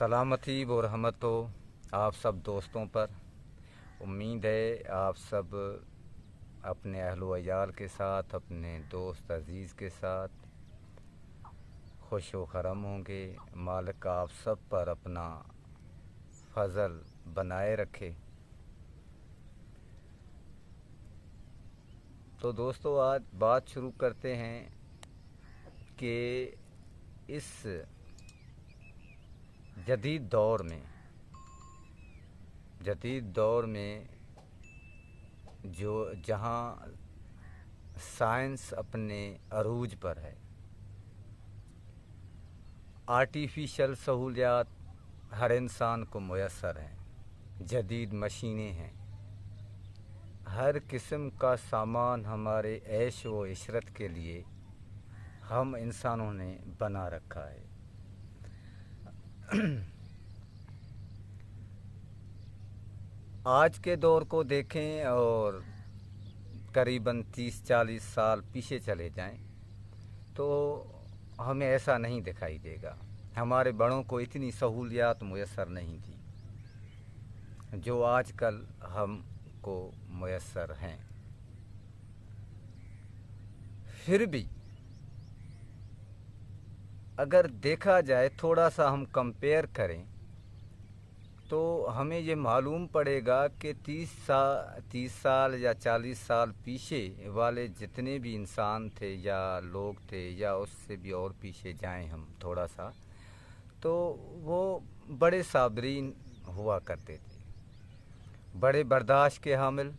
सलामती व रहमत हो आप सब दोस्तों पर। उम्मीद है आप सब अपने अहल व अयाल के साथ, अपने दोस्त अज़ीज़ के साथ खुश व खरम होंगे। मालिक आप सब पर अपना फजल बनाए रखे। तो दोस्तों, आज बात शुरू करते हैं कि इस जदीद दौर में जो जहाँ साइंस अपने अरूज पर है, आर्टिफिशियल सहूलियात हर इंसान को मुयस्सर हैं, जदीद मशीनें हैं, हर किस्म का सामान हमारे ऐश व इशरत के लिए हम इंसानों ने बना रखा है। आज के दौर को देखें और करीबन 30-40 साल पीछे चले जाएं तो हमें ऐसा नहीं दिखाई देगा। हमारे बड़ों को इतनी सहूलियात मुयस्सर नहीं थी जो आजकल हमको मुयस्सर हैं। फिर भी अगर देखा जाए, थोड़ा सा हम कंपेयर करें तो हमें ये मालूम पड़ेगा कि 30 साल या 40 साल पीछे वाले जितने भी इंसान थे या लोग थे, या उससे भी और पीछे जाएं हम थोड़ा सा, तो वो बड़े साबरीन हुआ करते थे, बड़े बर्दाश्त के हामिल,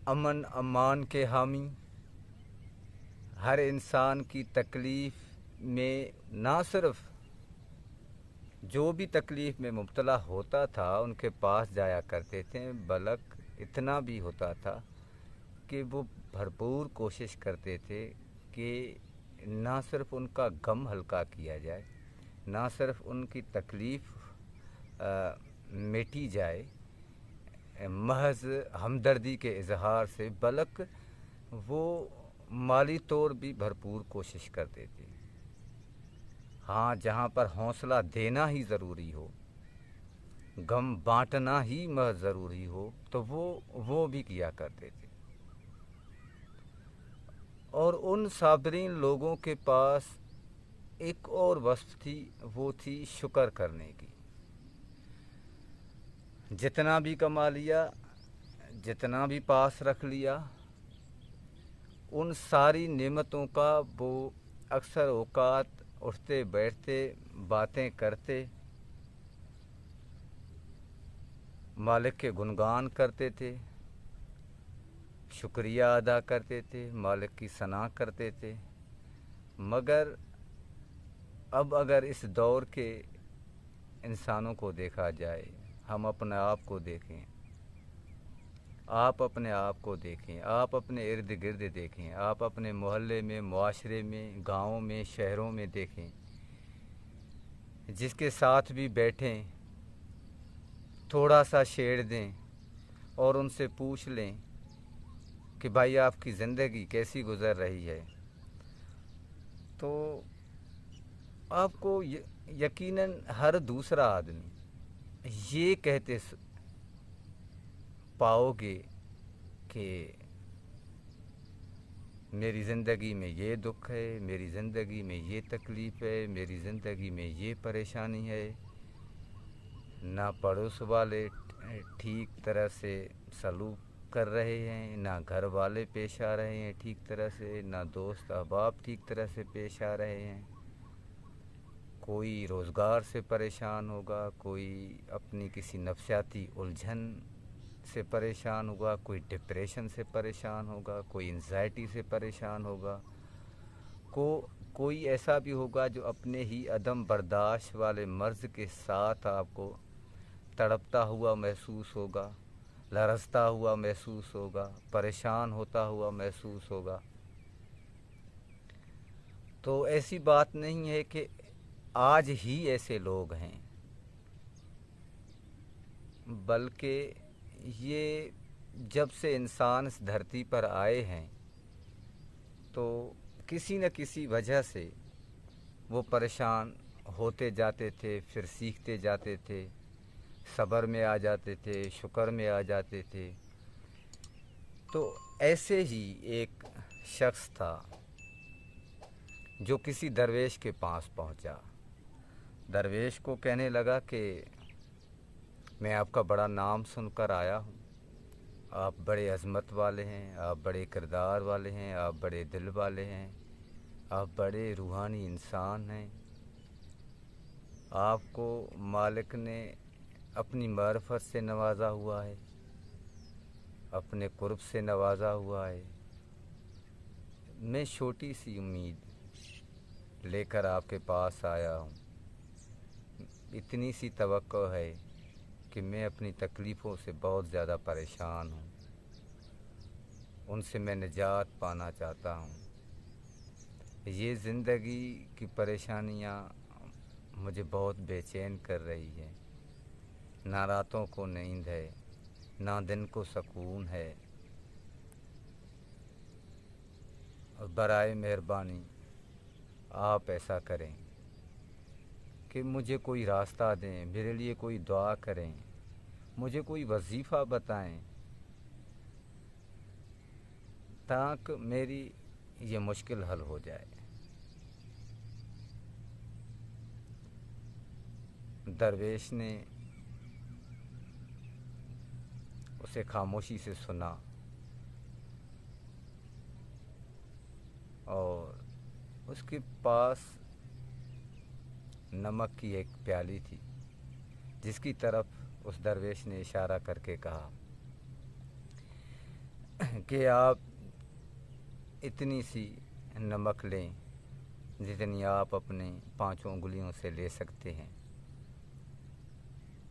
अमन अमान के हामी, हर इंसान की तकलीफ़ में ना सिर्फ जो भी तकलीफ़ में मुब्तला होता था उनके पास जाया करते थे, बल्कि इतना भी होता था कि वो भरपूर कोशिश करते थे कि ना सिर्फ उनका गम हल्का किया जाए, ना सिर्फ उनकी तकलीफ़ मिटी जाए महज हमदर्दी के इजहार से, बल्कि वो माली तौर भी भरपूर कोशिश करते थे। हाँ, जहाँ पर हौसला देना ही ज़रूरी हो, गम बांटना ही महज ज़रूरी हो, तो वो भी किया करते थे। और उन साबरीन लोगों के पास एक और वस्फ़ थी, वो थी शुक्र करने की। जितना भी कमा लिया, जितना भी पास रख लिया, उन सारी नेमतों का वो अक्सर औकात उठते बैठते बातें करते, मालिक के गुणगान करते थे, शुक्रिया अदा करते थे, मालिक की सना करते थे। मगर अब अगर इस दौर के इंसानों को देखा जाए, हम अपने आप को देखें, आप अपने आप को देखें, आप अपने इर्द गिर्द देखें, आप अपने मोहल्ले में, मुआशरे में, गाँव में, शहरों में देखें, जिसके साथ भी बैठें थोड़ा सा छेड़ दें और उनसे पूछ लें कि भाई आपकी ज़िंदगी कैसी गुज़र रही है, तो आपको यकीनन हर दूसरा आदमी ये कहते पाओगे कि मेरी ज़िंदगी में ये दुख है, मेरी ज़िंदगी में ये तकलीफ़ है, मेरी ज़िंदगी में ये परेशानी है। ना पड़ोस वाले ठीक तरह से सलूक कर रहे हैं, ना घर वाले पेश आ रहे हैं ठीक तरह से, ना दोस्त अहबाब ठीक तरह से पेश आ रहे हैं। कोई रोज़गार से परेशान होगा, कोई अपनी किसी नफ्सियाती उलझन से परेशान होगा, कोई डिप्रेशन से परेशान होगा, कोई एंजाइटी से परेशान होगा, कोई ऐसा भी होगा जो अपने ही अदम बर्दाश्त वाले मर्ज़ के साथ आपको तड़पता हुआ महसूस होगा, लरज़ता हुआ महसूस होगा, परेशान होता हुआ महसूस होगा। तो ऐसी बात नहीं है कि आज ही ऐसे लोग हैं, बल्कि ये जब से इंसान इस धरती पर आए हैं तो किसी न किसी वजह से वो परेशान ہوتے جاتے تھے، پھر سیکھتے جاتے تھے، صبر میں آ جاتے تھے، شکر میں آ جاتے تھے۔ تو ایسے ہی ایک شخص تھا جو کسی درویش کے پاس پہنچا۔ درویش کو کہنے لگا کہ میں آپ کا بڑا نام سن کر آیا ہوں، آپ بڑے عظمت والے ہیں، آپ بڑے کردار والے ہیں، آپ بڑے دل والے ہیں، آپ بڑے روحانی انسان ہیں، آپ کو مالک نے اپنی معرفت سے نوازا ہوا ہے، اپنے قرب سے نوازا ہوا ہے۔ میں چھوٹی سی امید لے کر آپ کے پاس آیا ہوں، اتنی سی توقع ہے کہ میں اپنی تکلیفوں سے بہت زیادہ پریشان ہوں، ان سے میں نجات پانا چاہتا ہوں۔ یہ زندگی کی پریشانیاں مجھے بہت بے چین کر رہی ہیں، نہ راتوں کو نیند ہے، نہ دن کو سکون ہے، اور برائے مہربانی آپ ایسا کریں کہ مجھے کوئی راستہ دیں، میرے لیے کوئی دعا کریں، مجھے کوئی وظیفہ بتائیں تاکہ میری یہ مشکل حل ہو جائے۔ درویش نے اسے خاموشی سے سنا اور اس کے پاس نمک کی ایک پیالی تھی جس کی طرف اس درویش نے اشارہ کر کے کہا کہ آپ اتنی سی نمک لیں جتنی آپ اپنے 5 انگلیوں سے لے سکتے ہیں۔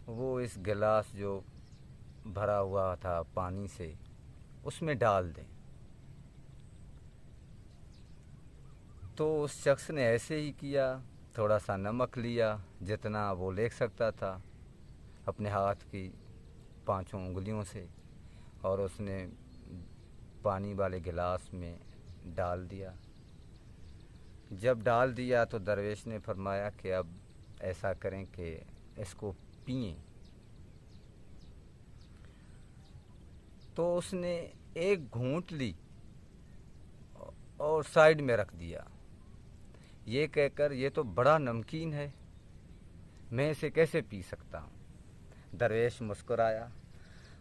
وہ اس گلاس جو بھرا ہوا تھا پانی سے اس میں ڈال دیں۔ تو اس شخص نے ایسے ہی کیا، تھوڑا سا نمک لیا جتنا وہ لے سکتا تھا اپنے ہاتھ کی 5 انگلیوں سے، اور اس نے پانی والے گلاس میں ڈال دیا۔ جب ڈال دیا تو درویش نے فرمایا کہ اب ایسا کریں کہ اس کو پئیں۔ تو اس نے ایک گھونٹ لی اور سائیڈ میں رکھ دیا، یہ کہہ کر یہ تو بڑا نمکین ہے، میں اسے کیسے پی سکتا ہوں۔ درویش مسکرایا،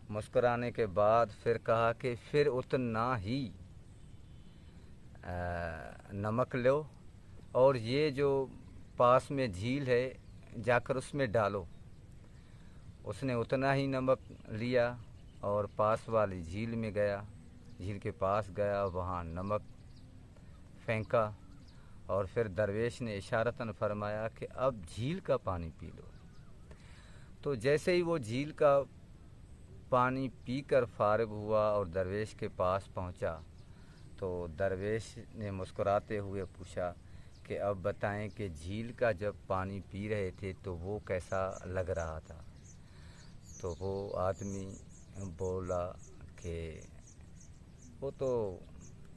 مسکرانے کے بعد پھر کہا کہ پھر اتنا ہی نمک لو اور یہ جو پاس میں جھیل ہے جا کر اس میں ڈالو۔ اس نے اتنا ہی نمک لیا اور پاس والی جھیل میں گیا، جھیل کے پاس گیا، وہاں نمک پھینکا اور پھر درویش نے اشارتاً فرمایا کہ اب جھیل کا پانی پی لو۔ تو جیسے ہی وہ جھیل کا پانی پی کر فارغ ہوا اور درویش کے پاس پہنچا تو درویش نے مسکراتے ہوئے پوچھا کہ اب بتائیں کہ جھیل کا جب پانی پی رہے تھے تو وہ کیسا لگ رہا تھا؟ تو وہ آدمی بولا کہ وہ تو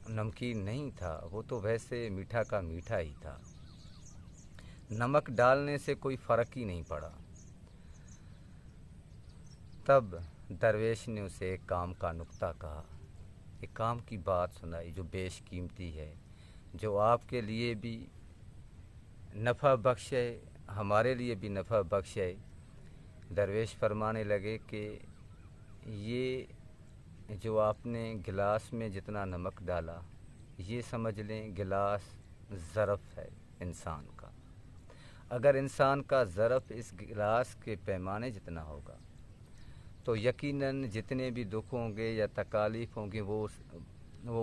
نمکین نہیں تھا، وہ تو ویسے میٹھا کا میٹھا ہی تھا، نمک ڈالنے سے کوئی فرق ہی نہیں پڑا۔ تب درویش نے اسے ایک کام کا نکتہ کہا، ایک کام کی بات سنائی جو بیش قیمتی ہے، جو آپ کے لیے بھی نفع بخش ہے، ہمارے لیے بھی نفع بخش ہے۔ درویش فرمانے لگے کہ یہ جو آپ نے گلاس میں جتنا نمک ڈالا، یہ سمجھ لیں گلاس ظرف ہے انسان کا۔ اگر انسان کا ظرف اس گلاس کے پیمانے جتنا ہوگا تو یقیناً جتنے بھی دکھ ہوں گے یا تکالیف ہوں گے وہ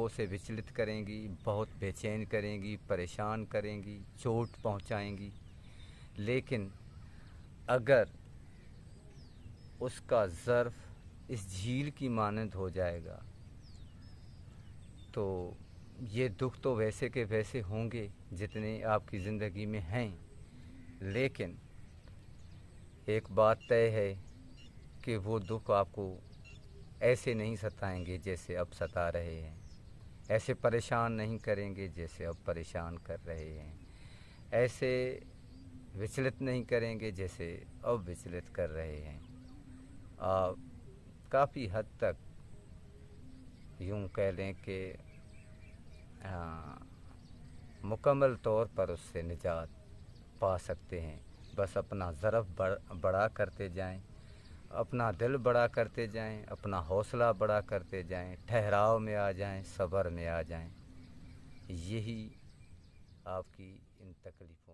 اسے وچلت کریں گی، بہت بے چین کریں گی، پریشان کریں گی، چوٹ پہنچائیں گی۔ لیکن اگر اس کا ظرف اس جھیل کی مانند ہو جائے گا تو یہ دکھ تو ویسے کے ویسے ہوں گے جتنے آپ کی زندگی میں ہیں، لیکن ایک بات طے ہے کہ وہ دکھ آپ کو ایسے نہیں ستائیں گے جیسے اب ستا رہے ہیں، ایسے پریشان نہیں کریں گے جیسے اب پریشان کر رہے ہیں، ایسے विचलित नहीं करेंगे जैसे अब विचलित कर रहे हैं। आप काफ़ी हद तक यूं कह लें कि मुकम्मल तौर पर उससे निजात पा सकते हैं। बस अपना ज़रफ़ बड़ा करते जाएं, अपना दिल बड़ा करते जाएं, अपना हौसला बड़ा करते जाएं, ठहराव में आ जाएं, सब्र में आ जाएं। यही आपकी इन तकलीफ़ों